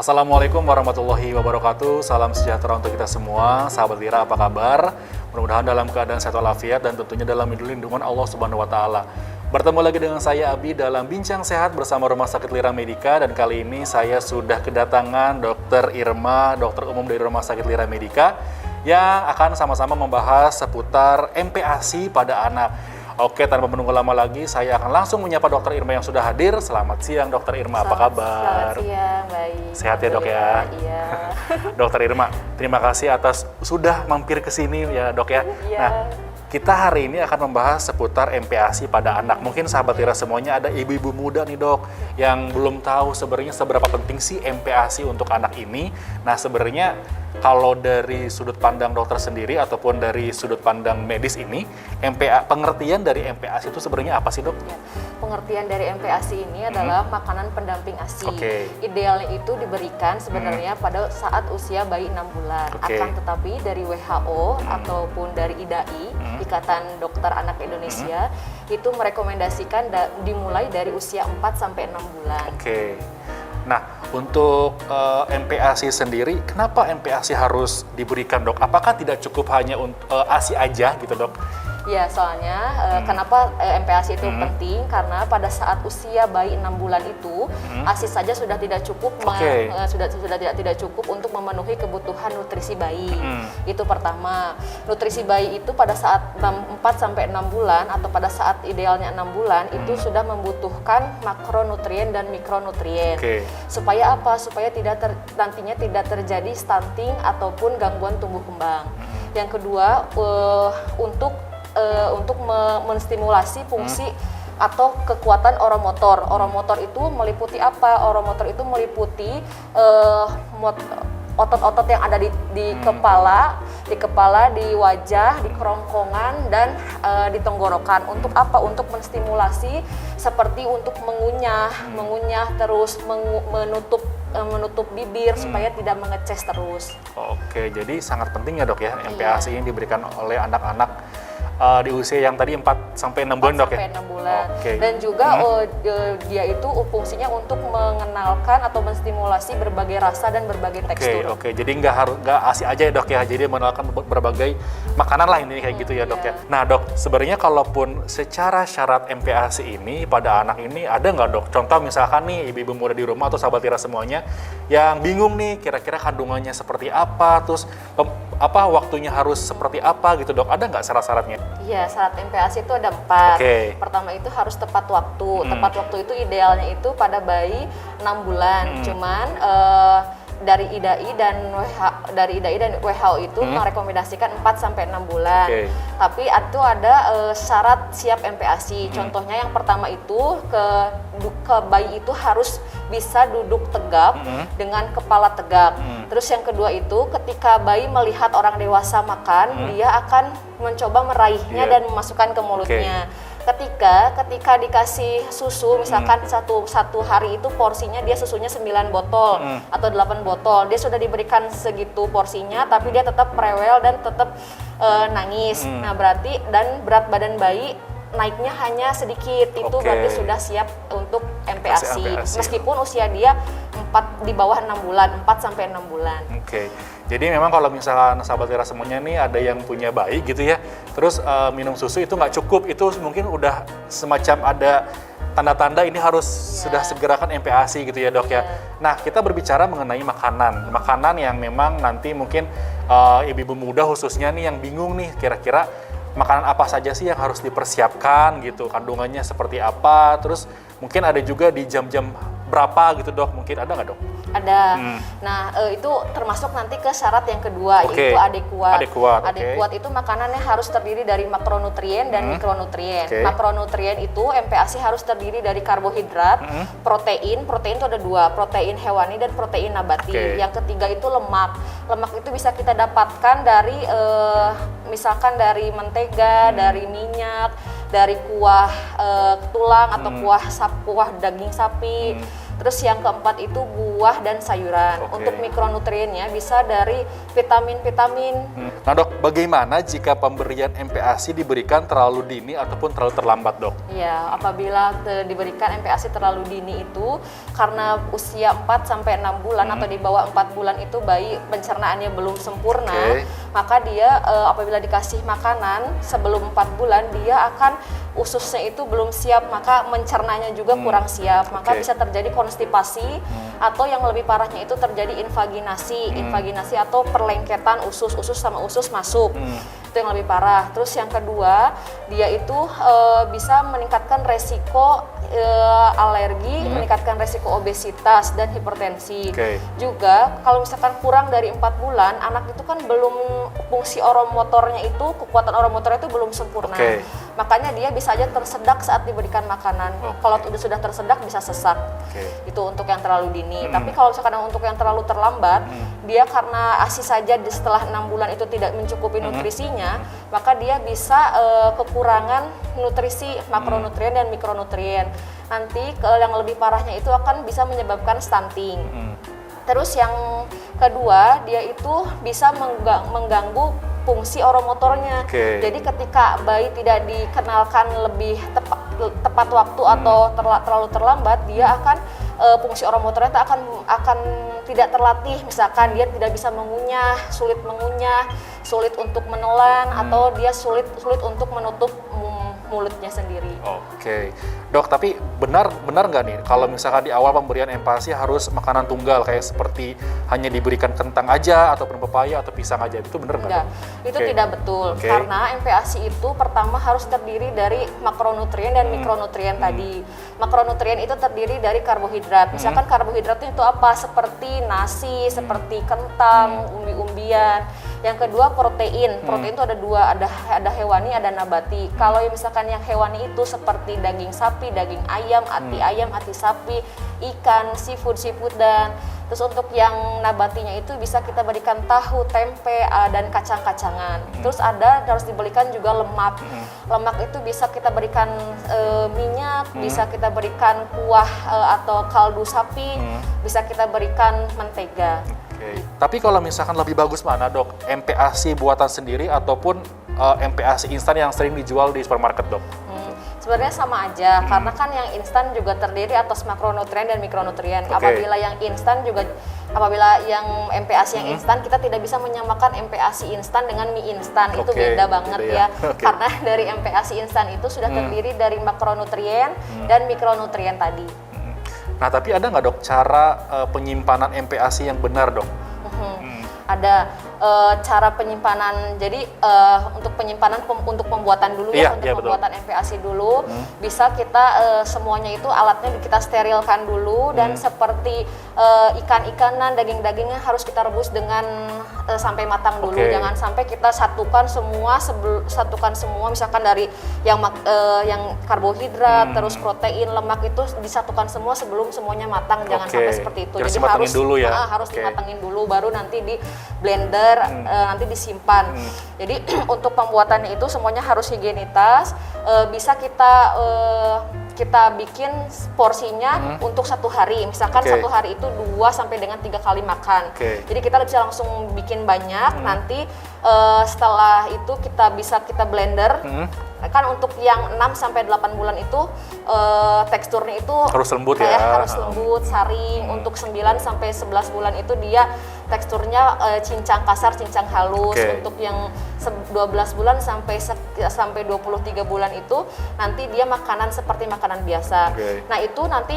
Assalamualaikum warahmatullahi wabarakatuh. Salam sejahtera untuk kita semua. Sahabat Lira, apa kabar? Mudah-mudahan dalam keadaan sehat walafiat dan tentunya dalam lindungan Allah Subhanahu wa taala. Bertemu lagi dengan saya Abi dalam Bincang Sehat bersama Rumah Sakit Lira Medika, dan kali ini saya sudah kedatangan Dr. Irma, dokter umum dari Rumah Sakit Lira Medika, yang akan sama-sama membahas seputar MPASI pada anak. Oke, tanpa menunggu lama lagi, saya akan langsung menyapa Dr. Irma yang sudah hadir. Selamat siang, Dr. Irma. Apa kabar? Selamat siang, baik. Sehat ya, Dok ya? Iya. Dr. Irma, terima kasih atas sudah mampir ke sini ya, Dok ya. Iya. Nah, kita hari ini akan membahas seputar MPASI pada anak. Mungkin sahabat Lira semuanya ada ibu-ibu muda nih, Dok, yang belum tahu sebenarnya seberapa penting sih MPASI untuk anak ini. Nah, sebenarnya kalau dari sudut pandang dokter sendiri ataupun dari sudut pandang medis ini, pengertian dari MPASI itu sebenarnya apa sih, Dok? Ya. Pengertian dari MPASI ini adalah makanan pendamping ASI. Oke. Idealnya itu diberikan sebenarnya pada saat usia bayi 6 bulan. Oke. Akan tetapi dari WHO ataupun dari IDAI, Ikatan Dokter Anak Indonesia, itu merekomendasikan dimulai dari usia 4 sampai 6 bulan. Oke. Nah, untuk MPASI sendiri, kenapa MPASI harus diberikan, Dok? Apakah tidak cukup hanya untuk ASI aja gitu, Dok? Ya, soalnya kenapa MPASI itu penting, karena pada saat usia bayi 6 bulan itu ASI saja sudah tidak cukup, sudah tidak cukup untuk memenuhi kebutuhan nutrisi bayi. Itu pertama. Nutrisi bayi itu pada saat 4 sampai 6 bulan atau pada saat idealnya 6 bulan itu sudah membutuhkan makronutrien dan mikronutrien. Supaya apa? Supaya nantinya tidak terjadi stunting ataupun gangguan tumbuh kembang. Yang kedua, untuk menstimulasi fungsi atau kekuatan oromotor. Oromotor itu meliputi apa? Oromotor itu meliputi otot-otot yang ada di kepala, di wajah, di kerongkongan, dan di tenggorokan. Untuk apa? Untuk menstimulasi seperti untuk mengunyah terus, menutup bibir supaya tidak mengeces terus. Oke, jadi sangat penting ya, Dok ya, MPASI ini diberikan oleh anak-anak di usia yang tadi 4 sampai 6 bulan, Dok ya? 4 sampai 6 bulan. Oke. Dan juga dia itu fungsinya untuk mengenalkan atau menstimulasi berbagai rasa dan berbagai tekstur. Oke. Jadi nggak ASI aja ya, Dok ya? Jadi mengenalkan berbagai makanan lah ini kayak gitu ya, Dok ya? Nah, Dok, sebenarnya kalaupun secara syarat MPASI ini pada anak ini ada nggak, Dok? Contoh misalkan nih ibu-ibu muda di rumah atau sahabat Lira semuanya yang bingung nih kira-kira kandungannya seperti apa, terus waktunya harus seperti apa gitu, Dok? Ada nggak syarat-syaratnya? Iya, syarat MPASI itu ada 4. Pertama itu harus tepat waktu. Tepat waktu itu idealnya itu pada bayi 6 bulan. Cuman dari IDAI dan WHO itu merekomendasikan 4 sampai 6 bulan. Tapi itu ada syarat siap MPASI. Contohnya yang pertama itu ke bayi itu harus bisa duduk tegap dengan kepala tegak. Terus yang kedua itu ketika bayi melihat orang dewasa makan, dia akan mencoba meraihnya dan memasukkan ke mulutnya. Ketika dikasih susu, misalkan satu hari itu porsinya dia susunya 9 botol atau 8 botol, dia sudah diberikan segitu porsinya, tapi dia tetap rewel dan tetap nangis. Nah, berarti dan berat badan bayi naiknya hanya sedikit, itu berarti sudah siap untuk MPASI. Meskipun usia dia di bawah 6 bulan, 4 sampai 6 bulan. Jadi memang kalau misalkan sahabat Lira semuanya nih ada yang punya bayi gitu ya, terus minum susu itu nggak cukup, itu mungkin udah semacam ada tanda-tanda ini harus sudah segerakan MPASI gitu ya, Dok ya. Nah, kita berbicara mengenai makanan yang memang nanti mungkin ibu-ibu muda khususnya nih yang bingung nih kira-kira makanan apa saja sih yang harus dipersiapkan gitu, kandungannya seperti apa, terus mungkin ada juga di jam-jam berapa gitu, Dok, mungkin ada nggak, Dok? Ada. Nah, itu termasuk nanti ke syarat yang kedua, yaitu adekuat. Adekuat itu makanannya harus terdiri dari makronutrien dan mikronutrien. Makronutrien itu MPASI harus terdiri dari karbohidrat, protein itu ada 2, protein hewani dan protein nabati. Yang ketiga itu lemak. Lemak itu bisa kita dapatkan dari misalkan dari mentega, dari minyak, dari kuah tulang atau kuah daging sapi. Terus yang keempat itu buah dan sayuran. Untuk mikronutriennya bisa dari vitamin-vitamin. Nah dok, bagaimana jika pemberian MPASI diberikan terlalu dini ataupun terlalu terlambat dok? Ya, apabila diberikan MPASI terlalu dini itu karena usia 4-6 bulan atau di bawah 4 bulan itu bayi pencernaannya belum sempurna, maka dia apabila dikasih makanan sebelum 4 bulan dia akan ususnya itu belum siap, maka mencernanya juga kurang siap, maka bisa terjadi konstipasi atau yang lebih parahnya itu terjadi invaginasi, invaginasi atau perlengketan usus sama usus masuk. Itu yang lebih parah. Terus yang kedua, dia itu bisa meningkatkan resiko alergi, meningkatkan resiko obesitas dan hipertensi. Juga kalau misalkan kurang dari 4 bulan, anak itu kan belum fungsi oromotornya itu, kekuatan oromotornya itu belum sempurna. Makanya dia bisa aja tersedak saat diberikan makanan. Kalau sudah tersedak bisa sesak. Itu untuk yang terlalu dini. Tapi kalau misalkan untuk yang terlalu terlambat, dia karena ASI saja setelah 6 bulan itu tidak mencukupi nutrisinya, maka dia bisa kekurangan nutrisi makronutrien dan mikronutrien. Nanti yang lebih parahnya itu akan bisa menyebabkan stunting. Terus yang kedua, dia itu bisa mengganggu fungsi oromotornya. Jadi ketika bayi tidak dikenalkan lebih tepat waktu atau terlalu terlambat, dia akan fungsi oromotornya akan tidak terlatih. Misalkan dia tidak bisa mengunyah, sulit untuk menelan, atau dia sulit untuk menutup mulutnya sendiri. Dok, tapi benar nggak nih kalau misalkan di awal pemberian MPASI harus makanan tunggal kayak seperti hanya diberikan kentang aja ataupun pepaya atau pisang aja, itu benar nggak? Itu tidak betul, karena MPASI itu pertama harus terdiri dari makronutrien dan mikronutrien tadi. Makronutrien itu terdiri dari karbohidrat. Misalkan karbohidratnya itu apa? Seperti nasi, seperti kentang, umbi-umbian. Yang kedua protein. Protein itu ada dua, ada hewani, ada nabati. Kalau misalkan yang hewani itu seperti daging sapi, daging ayam, ati sapi, ikan, seafood dan terus untuk yang nabatinya itu bisa kita berikan tahu, tempe, dan kacang-kacangan. Terus harus diberikan juga lemak. Lemak itu bisa kita berikan minyak, bisa kita berikan kuah atau kaldu sapi, bisa kita berikan mentega. Tapi kalau misalkan lebih bagus mana dok? MPASI buatan sendiri ataupun MPASI instan yang sering dijual di supermarket dok? Sebenarnya sama aja, karena kan yang instan juga terdiri atas makronutrien dan mikronutrien. Apabila yang yang MPASI yang instan, kita tidak bisa menyamakan MPASI instan dengan mie instan. Itu beda banget ya. Karena dari MPASI instan itu sudah terdiri dari makronutrien dan mikronutrien tadi. Nah, tapi ada nggak dok cara penyimpanan MPASI yang benar dok? Ada cara penyimpanan. Jadi untuk penyimpanan untuk pembuatan dulu pembuatan MPASI dulu, bisa kita semuanya itu alatnya kita sterilkan dulu, dan seperti ikan-ikanan, daging-dagingnya harus kita rebus dengan sampai matang dulu. Jangan sampai kita satukan semua misalkan dari yang karbohidrat, terus protein, lemak itu disatukan semua sebelum semuanya matang. Jangan sampai seperti itu. Jadi harus dulu ya. Harus dimatangin dulu, baru nanti di blender, nanti disimpan. Jadi untuk pembuatannya itu semuanya harus higienitas. Bisa kita bikin porsinya untuk 1 hari. Misalkan 1 hari itu 2 sampai dengan 3 kali makan. Jadi kita bisa langsung bikin banyak. Nanti setelah itu kita blender. Kan untuk yang 6 sampai 8 bulan itu teksturnya itu harus lembut ya. Harus lembut, saring. Untuk 9 sampai 11 bulan itu dia teksturnya cincang kasar, cincang halus. Untuk yang 12 bulan sampai 23 bulan itu nanti dia makanan seperti makanan biasa. Nah, itu nanti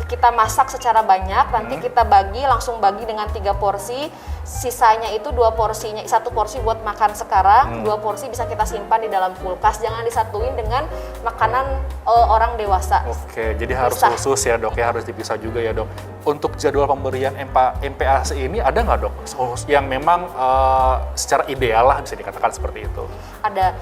kita masak secara banyak, nanti kita langsung bagi dengan 3 porsi. Sisanya itu 2 porsinya, 1 porsi buat makan sekarang, 2 porsi bisa kita simpan di dalam kulkas. Jangan disatuin dengan makanan orang dewasa. Jadi harus khusus ya dok, ya harus dipisah juga ya dok. Untuk jadwal pemberian MPASI ini ada nggak dok yang memang secara ideal lah bisa dikatakan seperti itu? Ada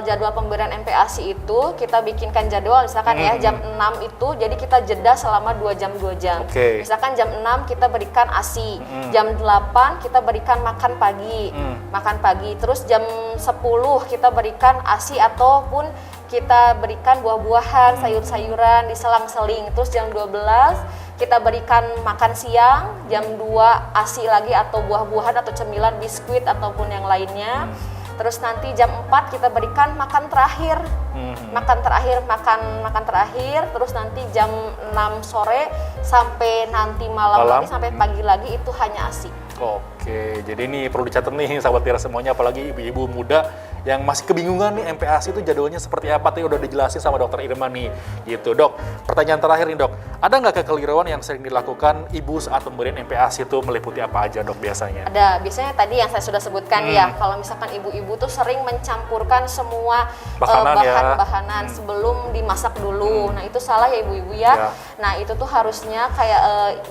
jadwal pemberian MPASI itu kita bikinkan jadwal misalkan ya jam 6 itu, jadi kita jeda selama 2 jam. Misalkan jam 6 kita berikan ASI, jam 8 kita berikan makan pagi, terus jam 10 kita berikan ASI ataupun kita berikan buah-buahan, sayur-sayuran diselang-seling. Terus jam 12 kita berikan makan siang, jam 2 ASI lagi atau buah-buahan atau cemilan, biskuit ataupun yang lainnya. Terus nanti jam 4 kita berikan makan terakhir. Makan terakhir, terus nanti jam 6 sore sampai nanti malam lagi sampai pagi lagi itu hanya ASI. Oke, jadi ini perlu dicatat nih sahabat Tira semuanya, apalagi ibu-ibu muda yang masih kebingungan nih MPASI itu jadwalnya seperti apa, tadi udah dijelasin sama dokter Irma nih, gitu. Dok, pertanyaan terakhir nih dok, ada nggak kekeliruan yang sering dilakukan ibu saat pemberian MPASI itu meliputi apa aja dok biasanya? Ada, biasanya tadi yang saya sudah sebutkan ya, kalau misalkan ibu-ibu tuh sering mencampurkan semua bahan-bahanan sebelum dimasak dulu. Nah itu salah ya ibu-ibu ya. Nah itu tuh harusnya kayak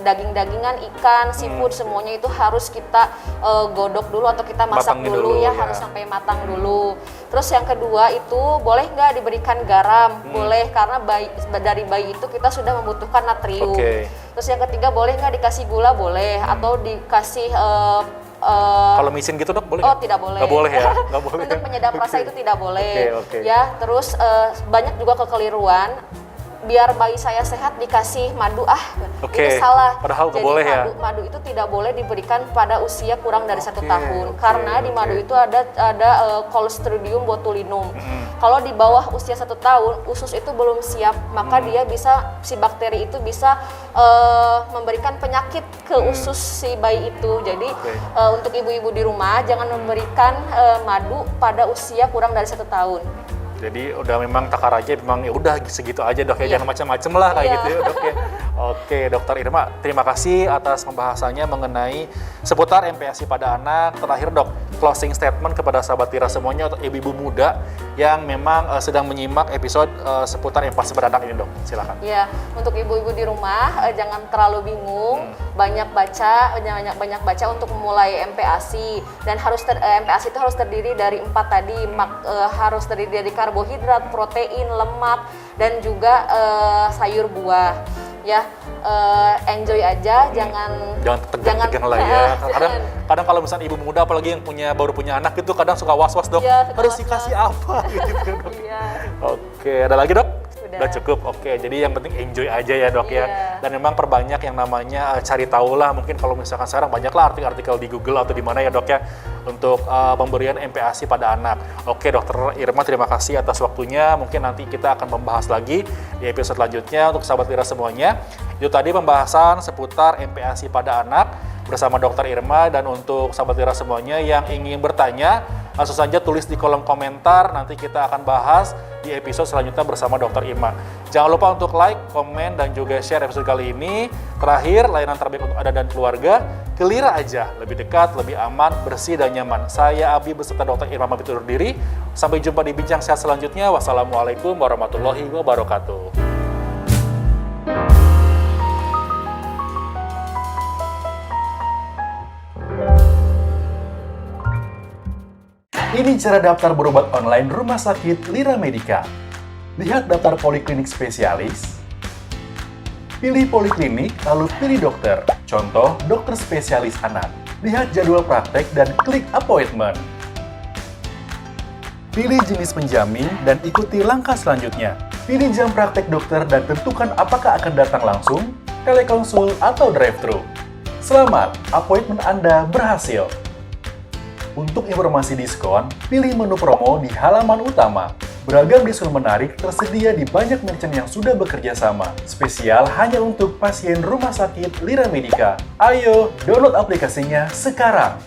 daging-dagingan, ikan, seafood semuanya itu harus kita godok dulu atau kita masak dulu ya, harus sampai matang dulu. Terus yang kedua itu boleh nggak diberikan garam? Boleh, karena dari bayi itu kita sudah membutuhkan natrium. Terus yang ketiga boleh nggak dikasih gula? Boleh, atau dikasih kalau micin gitu dok boleh? Oh tidak boleh. Nggak boleh ya? Nggak boleh. Untuk penyedap rasa itu tidak boleh. Ya, terus banyak juga kekeliruan. Biar bayi saya sehat dikasih madu, itu salah. Padahal jadi boleh madu itu tidak boleh diberikan pada usia kurang dari 1 tahun karena di madu itu ada Clostridium botulinum. Kalau di bawah usia 1 tahun usus itu belum siap, maka dia bisa, si bakteri itu bisa memberikan penyakit ke usus si bayi itu. Jadi untuk ibu-ibu di rumah jangan memberikan madu pada usia kurang dari 1 tahun. Jadi udah memang takar aja, memang ya udah segitu aja dok ya, jangan macam-macam lah kayak gitu ya dok ya. Oke dokter Irma, terima kasih atas pembahasannya mengenai seputar MPASI pada anak. Terakhir dok, closing statement kepada sahabat Tira semuanya atau ibu-ibu muda yang memang sedang menyimak episode seputar MPASI pada anak ini dok, silakan. Ya, untuk ibu-ibu di rumah jangan terlalu bingung, banyak baca untuk memulai MPASI, dan MPASI itu harus terdiri dari 4 tadi, harus terdiri dari karbohidrat, protein, lemak, dan juga sayur buah. Ya, enjoy aja, jangan tegang lah ya. Kadang kalau misalnya ibu muda apalagi yang baru punya anak itu kadang suka was-was dok, harus dikasih apa gitu dok. Oke, ada lagi dok? Udah cukup. Oke, jadi yang penting enjoy aja ya dok ya. Dan memang perbanyak yang namanya cari tahu lah, mungkin kalau misalkan sekarang banyaklah artikel-artikel di Google atau di mana ya dok ya untuk pemberian MPASI pada anak. Oke dokter Irma, terima kasih atas waktunya. Mungkin nanti kita akan membahas lagi di episode selanjutnya untuk sahabat Tira semuanya. Itu tadi pembahasan seputar MPASI pada anak bersama dokter Irma. Dan untuk sahabat Tira semuanya yang ingin bertanya, langsung saja tulis di kolom komentar, nanti kita akan bahas di episode selanjutnya bersama dokter Irma. Jangan lupa untuk like, komen, dan juga share episode kali ini. Terakhir, layanan terbaik untuk Anda dan keluarga, Kelira aja, lebih dekat, lebih aman, bersih, dan nyaman. Saya Abi beserta dokter Irma pamit undur diri. Sampai jumpa di Bincang Sehat selanjutnya. Wassalamualaikum warahmatullahi wabarakatuh. Ini cara daftar berobat online Rumah Sakit Lira Medica. Lihat daftar poliklinik spesialis. Pilih poliklinik, lalu pilih dokter. Contoh, dokter spesialis anak. Lihat jadwal praktek dan klik appointment. Pilih jenis penjamin dan ikuti langkah selanjutnya. Pilih jam praktek dokter dan tentukan apakah akan datang langsung, telekonsul, atau drive-thru. Selamat, appointment Anda berhasil. Untuk informasi diskon, pilih menu promo di halaman utama. Beragam diskon menarik tersedia di banyak merchant yang sudah bekerja sama. Spesial hanya untuk pasien Rumah Sakit Lira Medica. Ayo, download aplikasinya sekarang.